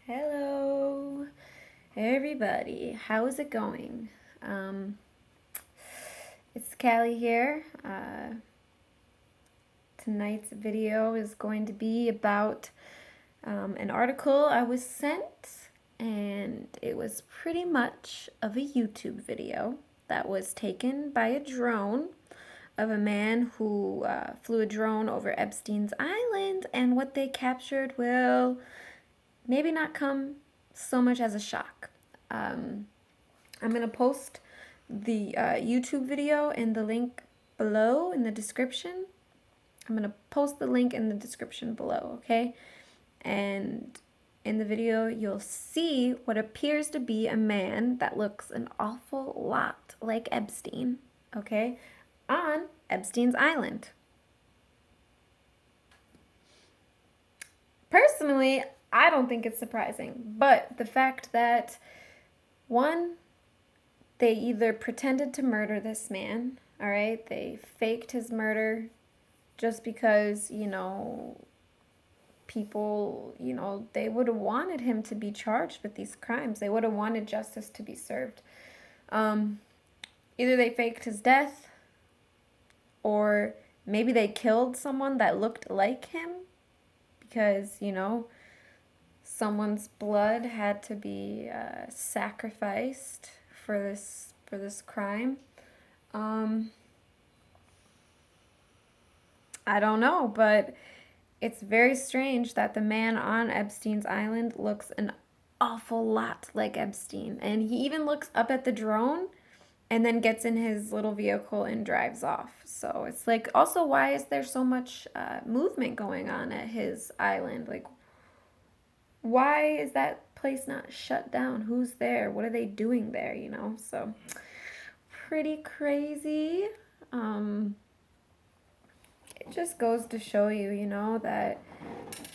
Hello, everybody. How's it going? It's Callie here. Tonight's video is going to be about an article I was sent, and it was pretty much of a YouTube video that was taken by a drone of a man who flew a drone over Epstein's Island, and what they captured will maybe not come so much as a shock. I'm going to post the YouTube video and the link below in the description. I'm going to post the link in the description below, okay? And in the video, you'll see what appears to be a man that looks an awful lot like Epstein, okay? On Epstein's Island. Personally, I don't think it's surprising, but the fact that, one, they either pretended to murder this man, all right? They faked his murder just because, people, they would have wanted him to be charged with these crimes. They would have wanted justice to be served. Either they faked his death, or maybe they killed someone that looked like him because, someone's blood had to be sacrificed for this crime. I don't know, but it's very strange that the man on Epstein's Island looks an awful lot like Epstein, and he even looks up at the drone and then gets in his little vehicle and drives off. So it's like, also, why is there so much movement going on at his island? Like, why is that place not shut down? Who's there? What are they doing there? So pretty crazy. It just goes to show you, that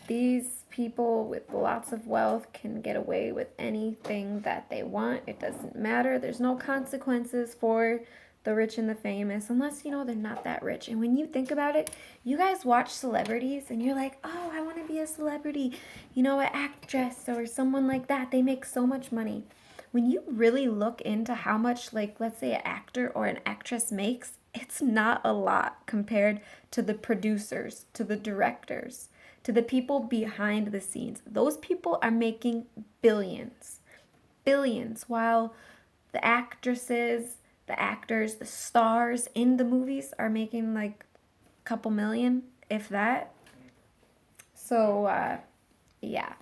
these people with lots of wealth can get away with anything that they want. It doesn't matter. There's no consequences for the rich and the famous, unless, they're not that rich. And when you think about it, you guys watch celebrities and you're like, oh, I want to be a celebrity, an actress or someone like that. They make so much money. When you really look into how much, like, let's say an actor or an actress makes, it's not a lot compared to the producers, to the directors, to the people behind the scenes. Those people are making billions, billions, while the actresses, the actors, the stars in the movies are making like a couple million, if that. So, yeah.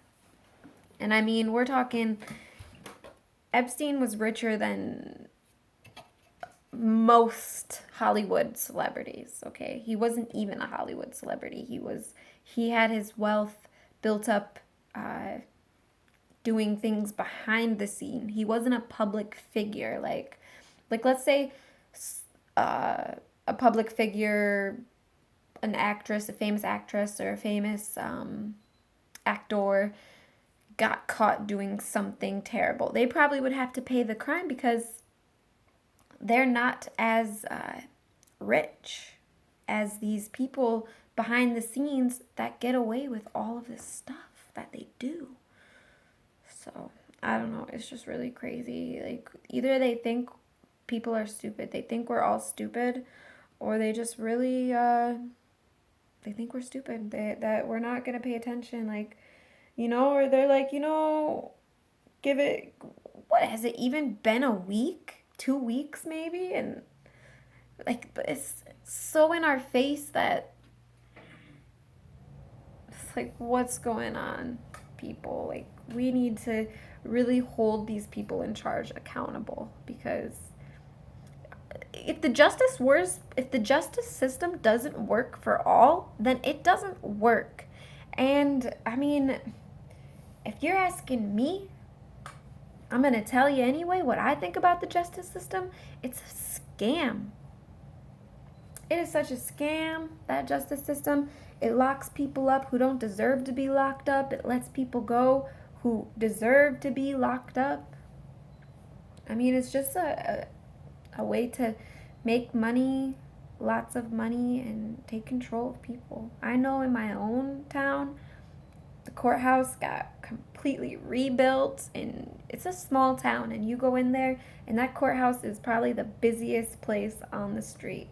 And I mean, we're talking, Epstein was richer than most Hollywood celebrities, okay? He wasn't even a Hollywood celebrity. He had his wealth built up doing things behind the scene. He wasn't a public figure like let's say a public figure, an actress, a famous actress or a famous actor got caught doing something terrible. They probably would have to pay the crime because they're not as rich as these people behind the scenes that get away with all of this stuff that they do. So, I don't know. It's just really crazy. Like, either they think people are stupid, they think we're all stupid, or they just really, they think we're stupid, that we're not going to pay attention. Like, or they're like, give it, what, has it even been a week? 2 weeks maybe, and like it's so in our face that it's like, what's going on, people? Like, we need to really hold these people in charge accountable, because if the justice system doesn't work for all, then it doesn't work. And I mean, if you're asking me, I'm going to tell you anyway what I think about the justice system. It's a scam. It is such a scam, that justice system. It locks people up who don't deserve to be locked up. It lets people go who deserve to be locked up. I mean, it's just a way to make money, lots of money, and take control of people. I know in my own town, The courthouse got completely rebuilt, and it's a small town, and you go in there, and that courthouse is probably the busiest place on the street.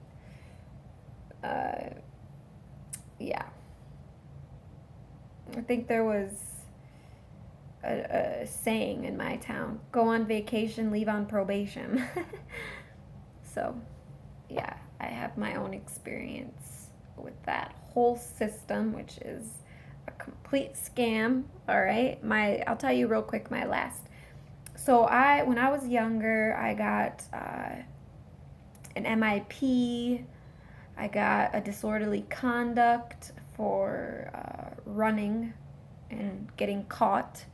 Uh, yeah. I think there was a saying in my town: go on vacation, leave on probation. So, yeah, I have my own experience with that whole system, which is a complete scam. All right, I'll tell you real quick my last. So when I was younger, I got an MIP. I got a disorderly conduct for running and getting caught.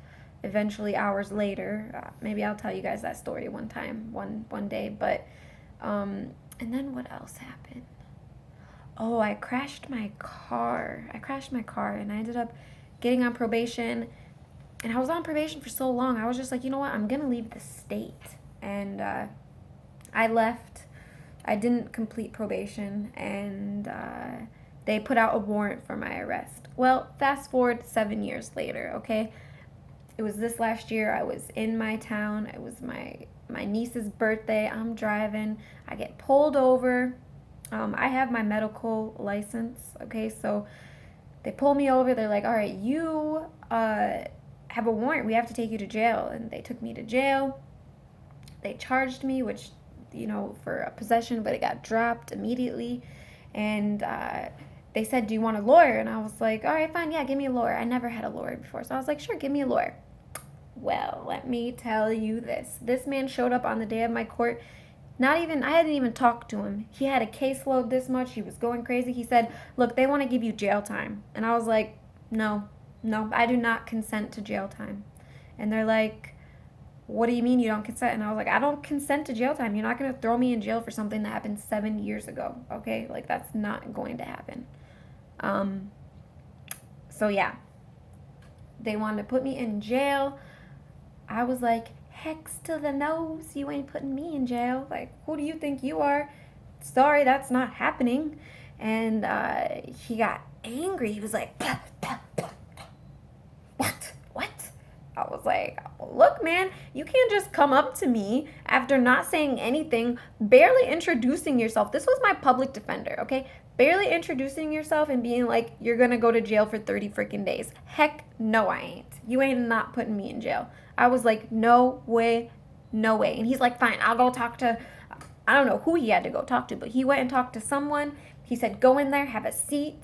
Eventually, hours later, maybe I'll tell you guys that story one day. But and then what else happened? Oh, I crashed my car. And I ended up getting on probation. And I was on probation for so long. I was just like, you know what? I'm gonna leave the state. And I left. I didn't complete probation, and they put out a warrant for my arrest. Well, fast forward 7 years later, okay? It was this last year. I was in my town. It was my niece's birthday. I'm driving. I get pulled over. I have my medical license, okay? So they pull me over. They're like, all right, you have a warrant. We have to take you to jail. And they took me to jail. They charged me, which, for a possession, but it got dropped immediately. And they said, do you want a lawyer? And I was like, all right, fine. Yeah, give me a lawyer. I never had a lawyer before. So I was like, sure, give me a lawyer. Well, let me tell you this. This man showed up on the day of my court. I hadn't even talked to him. He had a caseload this much. He was going crazy. He said, look, they want to give you jail time. And I was like, no, I do not consent to jail time. And they're like, what do you mean you don't consent? And I was like, I don't consent to jail time. You're not going to throw me in jail for something that happened 7 years ago, okay? Like, that's not going to happen. So, yeah. They wanted to put me in jail. I was like, hex to the nose. You ain't putting me in jail. Like, who do you think you are? Sorry, that's not happening. And he got angry. He was like, "Bah, bah, bah, bah." What? I was like, look, man, you can't just come up to me after not saying anything, barely introducing yourself. This was my public defender, okay? Barely introducing yourself and being like, you're gonna go to jail for 30 freaking days. Heck no, I ain't. You ain't not putting me in jail. I was like, no way, no way. And he's like, fine, I'll go talk to, I don't know who he had to go talk to, but he went and talked to someone. He said, go in there, have a seat.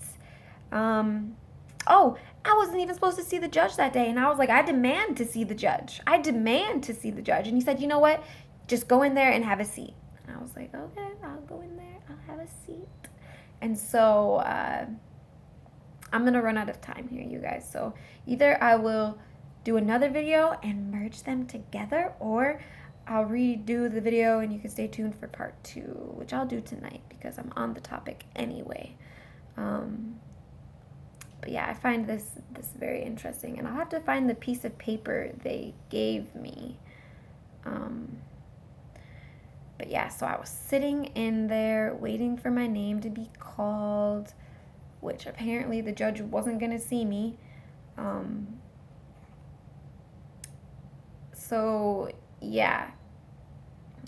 Oh, I wasn't even supposed to see the judge that day. And I was like, I demand to see the judge. And he said, you know what? Just go in there and have a seat. And I was like, okay, I'll go in there. I'll have a seat. And so I'm going to run out of time here, you guys. So either I will do another video and merge them together, or I'll redo the video and you can stay tuned for part 2, which I'll do tonight because I'm on the topic anyway. But yeah, I find this very interesting, and I'll have to find the piece of paper they gave me. But yeah, so I was sitting in there waiting for my name to be called, which apparently the judge wasn't going to see me. So yeah,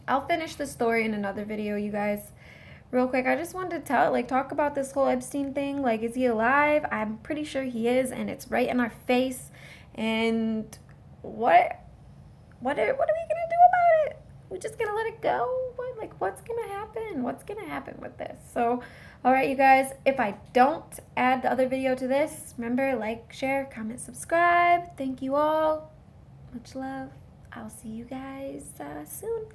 I'll finish the story in another video, you guys. Real quick, I just wanted to talk about this whole Epstein thing. Like, is he alive? I'm pretty sure he is, and it's right in our face. And what are we gonna do about it? We're just gonna let it go? What's gonna happen? What's gonna happen with this? So, all right, you guys, if I don't add the other video to this, remember, like, share, comment, subscribe. Thank you all. Much love. I'll see you guys soon.